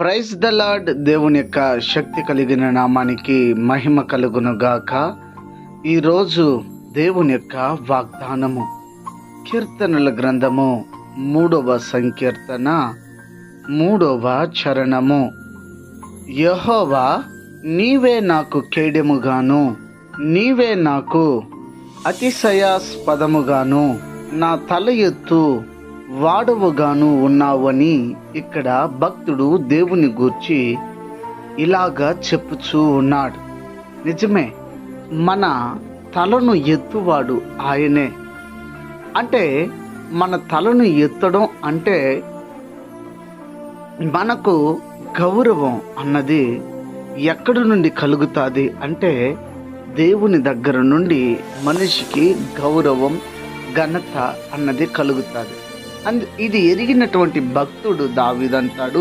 Praise the lord. దేవుని యొక్క శక్తి కలిగిన నామానికి మహిమ కలుగును గాక. ఈరోజు దేవుని యొక్క వాగ్దానము కీర్తనల గ్రంథము 3వ సంకీర్తన 3వ చరణము. యెహోవా, నీవే నాకు కేడెముగాను, నీవే నాకు అతిశయాస్పదముగాను, నా తల ఎత్తు వాడవుగాను ఉన్నావని ఇక్కడ భక్తుడు దేవుని గూర్చి ఇలాగా చెప్పుచూ ఉన్నాడు. నిజమే, మన తలను ఎత్తువాడు ఆయనే. అంటే మన తలను ఎత్తడం అంటే మనకు గౌరవం అన్నది ఎక్కడి నుండి కలుగుతుంది అంటే దేవుని దగ్గర నుండి మనిషికి గౌరవం, ఘనత అన్నది కలుగుతుంది. ఇది ఎరిగినటువంటి భక్తుడు దావీదంటాడు,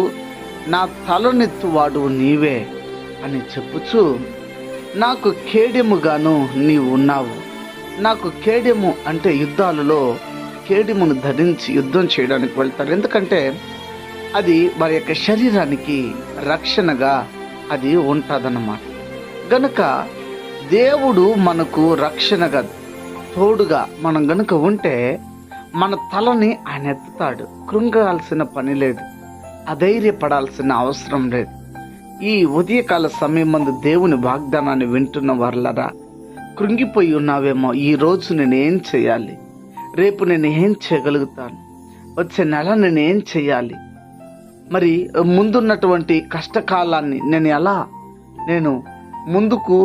నా తలనెత్తువాడు నీవే అని చెప్పుచు, నాకు కేడెముగాను నీవు ఉన్నావు. నాకు కేడెము అంటే యుద్ధాలలో కేడెమును ధరించి యుద్ధం చేయడానికి వెళ్తారు. ఎందుకంటే అది వారి యొక్క శరీరానికి రక్షణగా అది ఉంటుందన్నమాట. గనుక దేవుడు మనకు రక్షణగా తోడుగా మనం గనుక ఉంటే మన తలని ఆయన ఎత్తుతాడు. కృంగాల్సిన పని లేదు, అధైర్యపడాల్సిన అవసరం లేదు. ఈ ఉదయకాల సమయం మందు దేవుని వాగ్దానాన్ని వింటున్న వారులరా, కృంగిపోయి ఉన్నావేమో, ఈ రోజు నేను ఏం చేయాలి, రేపు నేను ఏం చేయగలుగుతాను, వచ్చే నెల నేను ఏం చేయాలి, మరి ముందున్నటువంటి కష్టకాలాన్ని నేను ముందుకు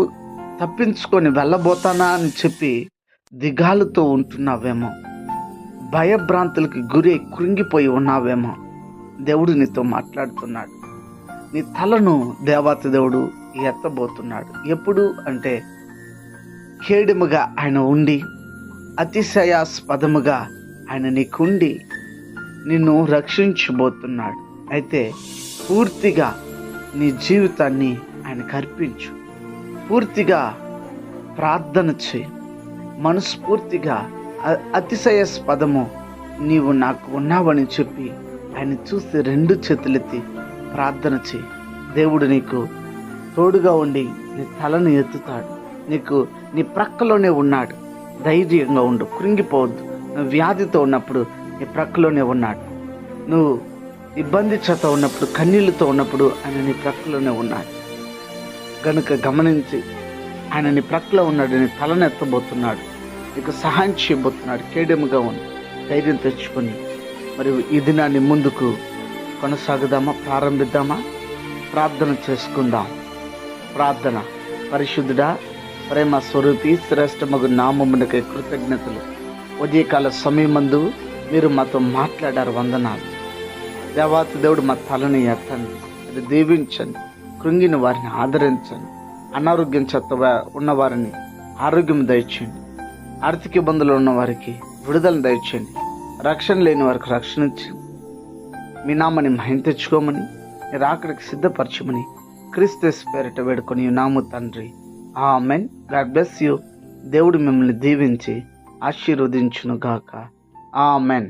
తప్పించుకొని వెళ్ళబోతానా అని చెప్పి దిగాలుతో ఉంటున్నావేమో, భయభ్రాంతులకి గురి కృంగిపోయి ఉన్నావేమో. దేవుడు నీతో మాట్లాడుతున్నాడు. నీ తలను దేవాతి దేవుడు ఎత్తబోతున్నాడు. ఎప్పుడు అంటే కేడెముగా ఆయన ఉండి, అతిశయాస్పదముగా ఆయన నీకుండి నిన్ను రక్షించబోతున్నాడు. అయితే పూర్తిగా నీ జీవితాన్ని ఆయనకు అర్పించు. పూర్తిగా ప్రార్థన చేయి. మనస్ఫూర్తిగా అతిశయాస్పదము నీవు నాకు ఉన్నావని చెప్పి ఆయన చూసి 2 చేతులెత్తి ప్రార్థన చేయి. దేవుడు నీకు తోడుగా ఉండి నీ తలను ఎత్తుతాడు. నీ ప్రక్కలోనే ఉన్నాడు. ధైర్యంగా ఉండు, కృంగిపోవద్దు. నువ్వు వ్యాధితో ఉన్నప్పుడు నీ ప్రక్కలోనే ఉన్నాడు. నువ్వు ఇబ్బంది చేత ఉన్నప్పుడు, కన్నీళ్లతో ఉన్నప్పుడు ఆయన నీ ప్రక్కలోనే ఉన్నాడు. గనుక గమనించి, ఆయన నీ ప్రక్కలో ఉన్నాడు, నీ తలను ఎత్తబోతున్నాడు, నీకు సహాయం చేయబోతున్నాడు. కేడెముగా ఉంది, ధైర్యం తెచ్చుకొని మరి ఈ దినాన్ని ముందుకు కొనసాగుదామా, ప్రారంభిద్దామా? ప్రార్థన చేసుకుందాం. ప్రార్థన. పరిశుద్ధుడా, ప్రేమ స్వరూపి, శ్రేష్టమగు నామమునకై కృతజ్ఞతలు. ఉదయకాల సమయమందు మీరు మాతో మాట్లాడారు, వందనాలు. దేవాతి దేవుడు, మా తలని ఎత్తండి, అది దీవించండి. కృంగిన వారిని ఆదరించండి. అనారోగ్యం చేత ఉన్నవారిని ఆరోగ్యం దయచేయండి. ఆర్థిక ఇబ్బందులు ఉన్న వారికి విడుదలను దయచేయండి. రక్షణ లేని వారికి రక్షణ ఇచ్చి మీ నామని మహిమ తెచ్చుకోమని, మీరు అక్కడికి సిద్ధపరచమని క్రీస్తు పేరిట వేడుకొని నాము తండ్రి, ఆమెన్. God bless you. దేవుడు మిమ్మల్ని దీవించి ఆశీర్వదించును గాక. ఆమెన్.